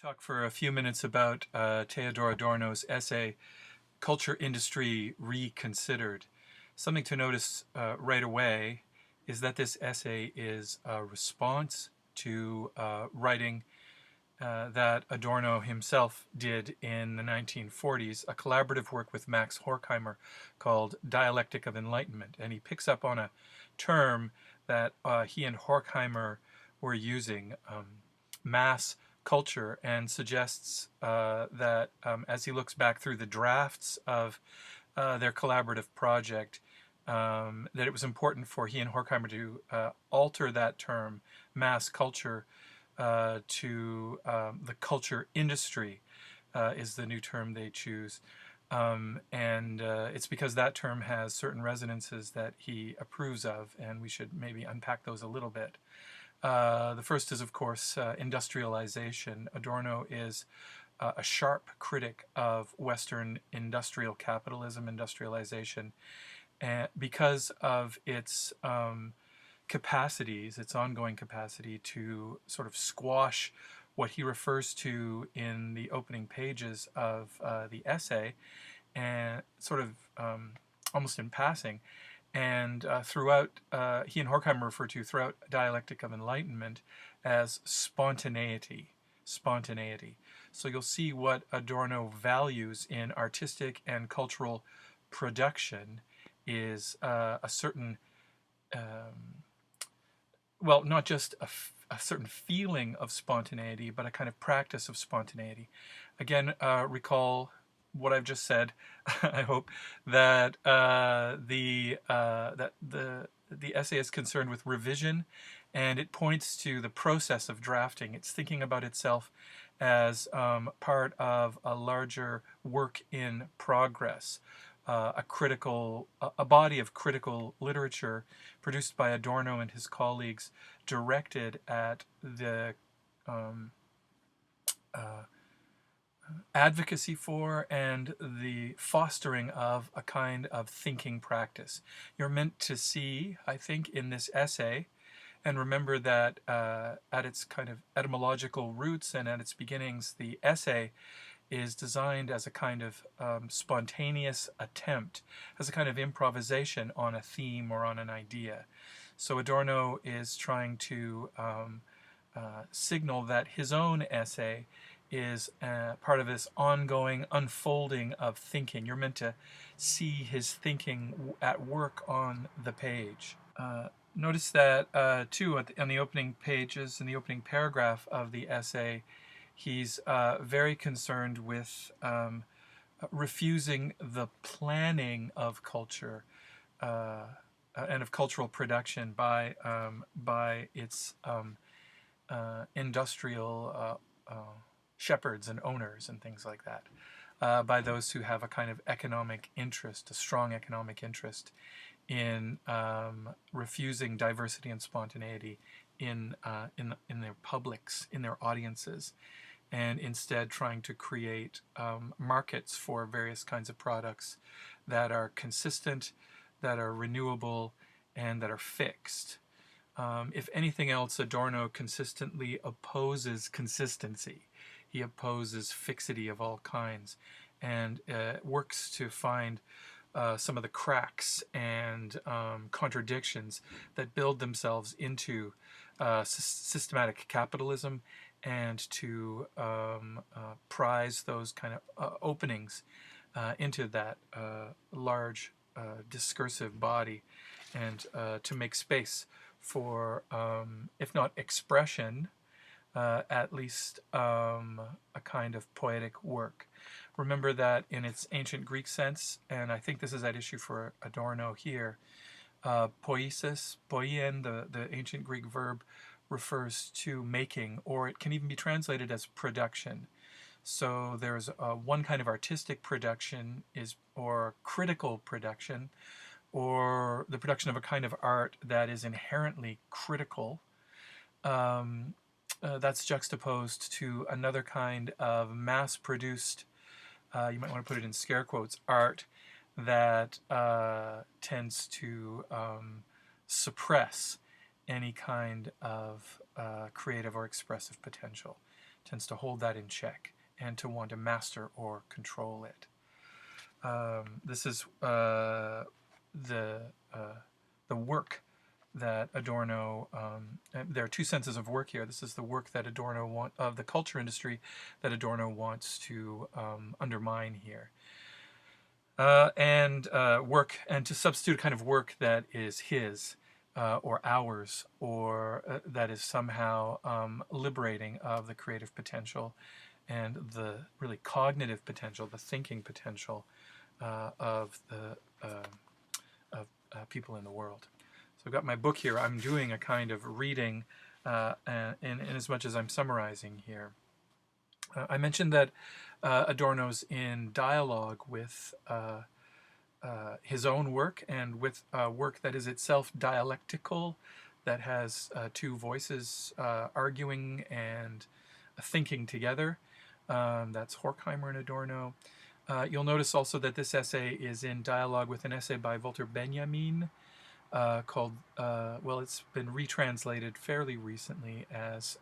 Talk for a few minutes about Theodor Adorno's essay, Culture Industry Reconsidered. Something to notice right away is that this essay is a response to writing that Adorno himself did in the 1940s, a collaborative work with Max Horkheimer called Dialectic of Enlightenment. And he picks up on a term that he and Horkheimer were using, mass culture, and suggests that as he looks back through the drafts of their collaborative project, that it was important for he and Horkheimer to alter that term, mass culture, to the culture industry is the new term they choose. And it's because that term has certain resonances that he approves of, and we should maybe unpack those a little bit. The first is, of course, industrialization. Adorno is a sharp critic of Western industrial capitalism, industrialization, and because of its capacities, its ongoing capacity to sort of squash what he refers to in the opening pages of the essay, and sort of almost in passing, and throughout, he and Horkheimer refer to throughout Dialectic of Enlightenment as spontaneity. Spontaneity. So you'll see what Adorno values in artistic and cultural production is a certain, well, not just a certain feeling of spontaneity, but a kind of practice of spontaneity. Again, recall what I've just said. I hope that the essay is concerned with revision, and it points to the process of drafting. It's thinking about itself as part of a larger work in progress, a body of critical literature produced by Adorno and his colleagues, directed at the advocacy for and the fostering of a kind of thinking practice. You're meant to see, I think, in this essay, and remember that at its kind of etymological roots and at its beginnings, the essay is designed as a kind of spontaneous attempt, as a kind of improvisation on a theme or on an idea. So Adorno is trying to signal that his own essay is part of this ongoing unfolding of thinking. You're meant to see his thinking at work on the page. Notice that, too, on the opening pages, in the opening paragraph of the essay, he's very concerned with refusing the planning of culture and of cultural production by its industrial shepherds and owners and things like that, by those who have a kind of economic interest, a strong economic interest in refusing diversity and spontaneity in their publics, in their audiences, and instead trying to create markets for various kinds of products that are consistent, that are renewable, and that are fixed. If anything else, Adorno consistently opposes consistency. He opposes fixity of all kinds, and works to find some of the cracks and contradictions that build themselves into systematic capitalism, and to prize those kind of openings into that large discursive body, and to make space for, if not expression, at least a kind of poetic work. Remember that in its ancient Greek sense, and I think this is at issue for Adorno here, poiesis, poien, the ancient Greek verb, refers to making, or it can even be translated as production. So there's one kind of artistic production, or critical production, or the production of a kind of art that is inherently critical. That's juxtaposed to another kind of mass-produced, you might want to put it in scare quotes, art that tends to suppress any kind of creative or expressive potential, tends to hold that in check and to want to master or control it. This is the work that Adorno, there are two senses of work here. This is the work that Adorno of the culture industry that Adorno wants to undermine here. And to substitute a kind of work that is his or ours, or that is somehow liberating of the creative potential and the really cognitive potential, the thinking potential of people in the world. So I've got my book here. I'm doing a kind of reading in as much as I'm summarizing here. I mentioned that Adorno's in dialogue with his own work and with work that is itself dialectical, that has two voices arguing and thinking together. That's Horkheimer and Adorno. You'll notice also that this essay is in dialogue with an essay by Walter Benjamin called, well, it's been retranslated fairly recently as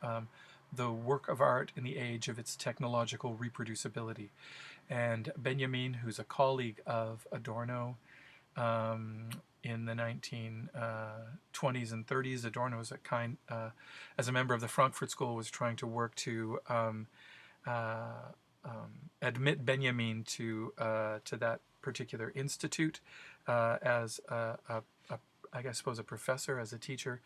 The Work of Art in the Age of Its Technological Reproducibility. And Benjamin, who's a colleague of Adorno in the 1920s and 30s, Adorno was as a member of the Frankfurt School, was trying to work to admit Benjamin to that particular institute as I suppose a professor, as a teacher,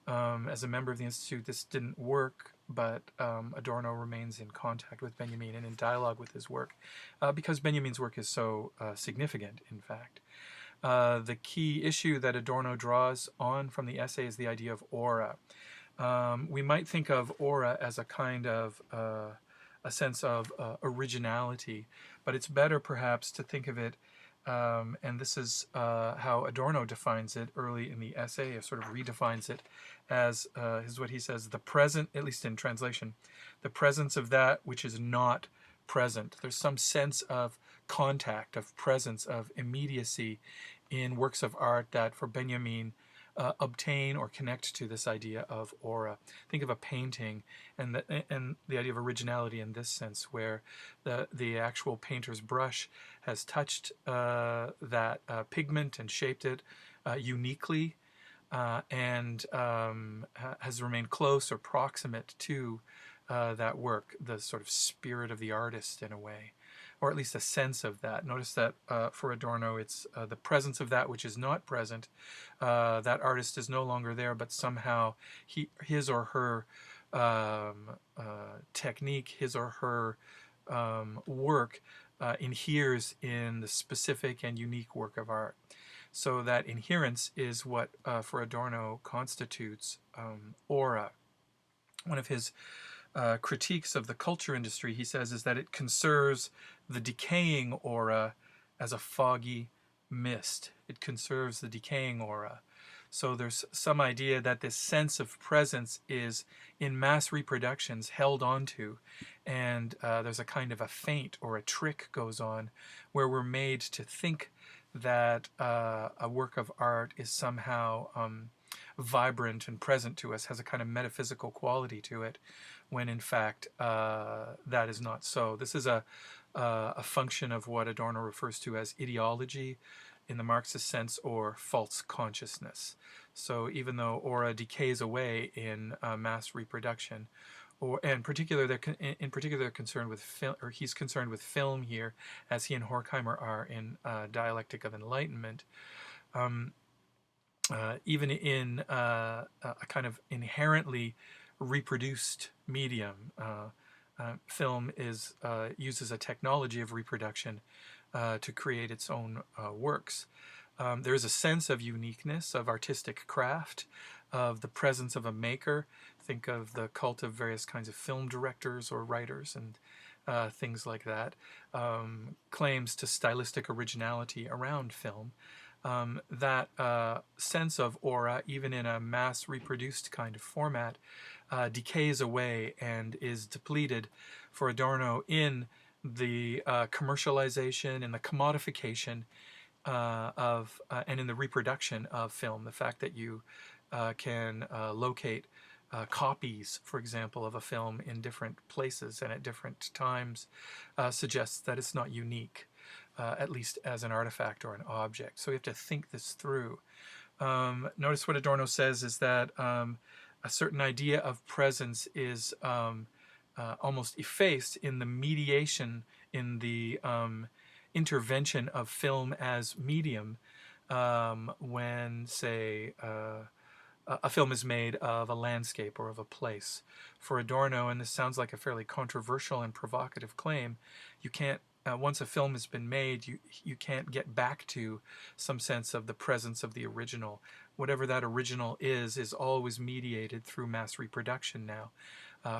as a member of the institute. This didn't work, but Adorno remains in contact with Benjamin and in dialogue with his work because Benjamin's work is so significant, in fact. The key issue that Adorno draws on from the essay is the idea of aura. We might think of aura as a kind of a sense of originality, but it's better perhaps to think of it, and this is how Adorno defines it early in the essay, sort of redefines it as, is what he says, the present, at least in translation, the presence of that which is not present. There's some sense of contact, of presence, of immediacy in works of art that for Benjamin obtain or connect to this idea of aura. Think of a painting and the idea of originality in this sense, where the actual painter's brush has touched that pigment and shaped it uniquely and has remained close or proximate to that work, the sort of spirit of the artist in a way, or at least a sense of that. Notice that for Adorno, it's the presence of that which is not present. That artist is no longer there, but somehow his or her technique, his or her work inheres in the specific and unique work of art. So that inherence is what, for Adorno, constitutes aura. One of his critiques of the culture industry, he says, is that it conserves the decaying aura as a foggy mist. It conserves the decaying aura. So there's some idea that this sense of presence is, in mass reproductions, held onto, and there's a kind of a feint or a trick goes on where we're made to think that a work of art is somehow vibrant and present to us, has a kind of metaphysical quality to it, when in fact that is not so. This is a function of what Adorno refers to as ideology in the Marxist sense, or false consciousness. So even though aura decays away in mass reproduction, in particular they're concerned with film, or he's concerned with film here, as he and Horkheimer are in Dialectic of Enlightenment. Even in a kind of inherently reproduced medium, film uses a technology of reproduction to create its own works. There is a sense of uniqueness, of artistic craft, of the presence of a maker. Think of the cult of various kinds of film directors or writers and things like that. Claims to stylistic originality around film. That sense of aura, even in a mass reproduced kind of format, decays away and is depleted for Adorno in the commercialization and the commodification and in the reproduction of film. The fact that you can locate copies, for example, of a film in different places and at different times suggests that it's not unique, at least as an artifact or an object. So we have to think this through. Notice what Adorno says is that a certain idea of presence is almost effaced in the mediation, in the intervention of film as medium when, say, a film is made of a landscape or of a place. For Adorno, and this sounds like a fairly controversial and provocative claim, you can't, once a film has been made, you can't get back to some sense of the presence of the original. Whatever that original is always mediated through mass reproduction now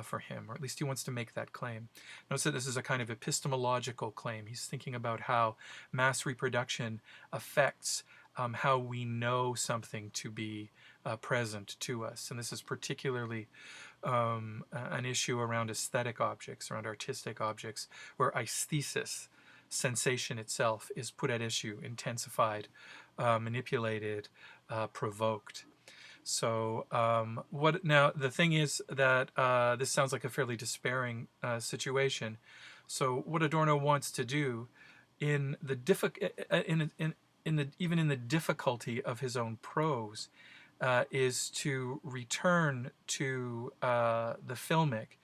for him, or at least he wants to make that claim. Notice that this is a kind of epistemological claim. He's thinking about how mass reproduction affects how we know something to be present to us. And this is particularly an issue around aesthetic objects, around artistic objects, where aesthesis, sensation itself, is put at issue, intensified, manipulated, provoked. So now the thing is that this sounds like a fairly despairing situation. So what Adorno wants to do in the even in the difficulty of his own prose is to return to the filmic,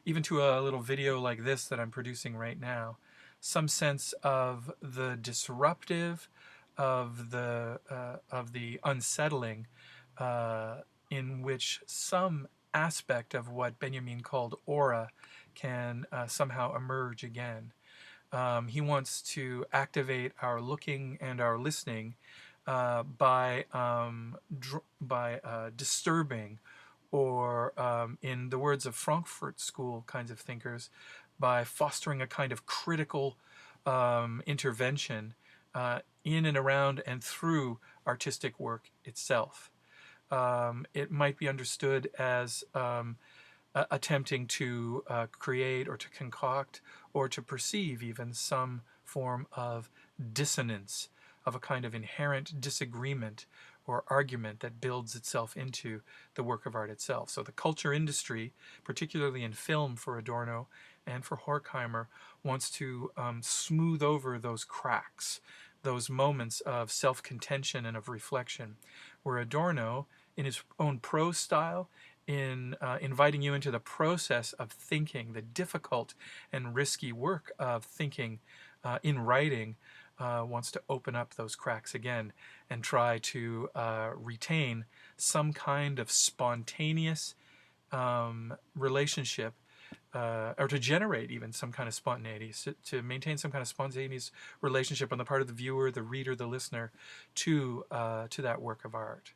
even to a little video like this that I'm producing right now, some sense of the disruptive, of the unsettling, in which some aspect of what Benjamin called aura can somehow emerge again. He wants to activate our looking and our listening by disturbing, or in the words of Frankfurt School kinds of thinkers, by fostering a kind of critical intervention in and around and through artistic work itself. It might be understood as attempting to create or to concoct or to perceive even some form of dissonance, of a kind of inherent disagreement or argument that builds itself into the work of art itself. So the culture industry, particularly in film for Adorno and for Horkheimer, wants to smooth over those cracks, those moments of self-contention and of reflection, where Adorno, in his own prose style, in inviting you into the process of thinking, the difficult and risky work of thinking in writing, wants to open up those cracks again and try to retain some kind of spontaneous relationship, or to generate even some kind of spontaneity, to maintain some kind of spontaneous relationship on the part of the viewer, the reader, the listener to that work of art.